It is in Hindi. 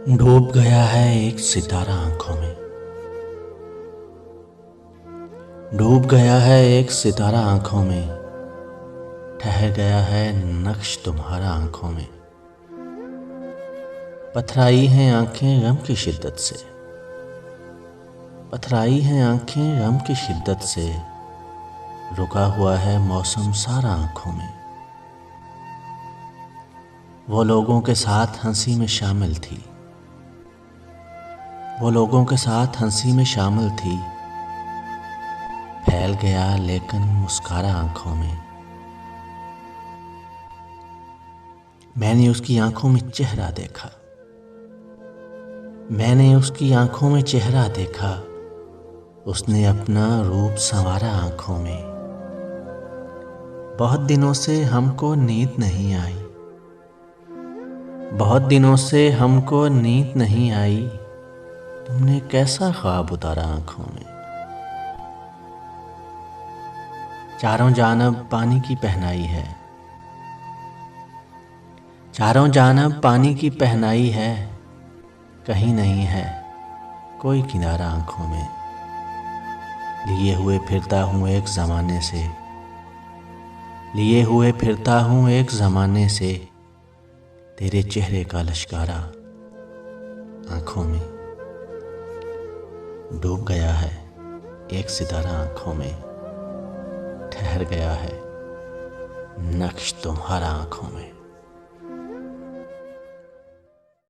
डूब गया है एक सितारा आंखों में। डूब गया है एक सितारा आंखों में। ठहर गया है नक्श तुम्हारा आंखों में। पथराई हैं आंखें गम की शिद्दत से। पथराई हैं आंखें गम की शिद्दत से। रुका हुआ है मौसम सारा आंखों में। वो लोगों के साथ हंसी में शामिल थी। वो लोगों के साथ हंसी में शामिल थी। फैल गया लेकिन मुस्कारा आंखों में। मैंने उसकी आंखों में चेहरा देखा। मैंने उसकी आंखों में चेहरा देखा। उसने अपना रूप संवारा आंखों में। बहुत दिनों से हमको नींद नहीं आई। बहुत दिनों से हमको नींद नहीं आई। तुमने कैसा ख्वाब उतारा आंखों में। चारों जानब पानी की पहनाई है। चारों जानब पानी की पहनाई है। कहीं नहीं है कोई किनारा आंखों में। लिए हुए फिरता हूँ एक ज़माने से। लिए हुए फिरता हूँ एक ज़माने से। तेरे चेहरे का लश्कारा आंखों में। डूब गया है एक सितारा आंखों में। ठहर गया है नक्श तुम्हारा आंखों में।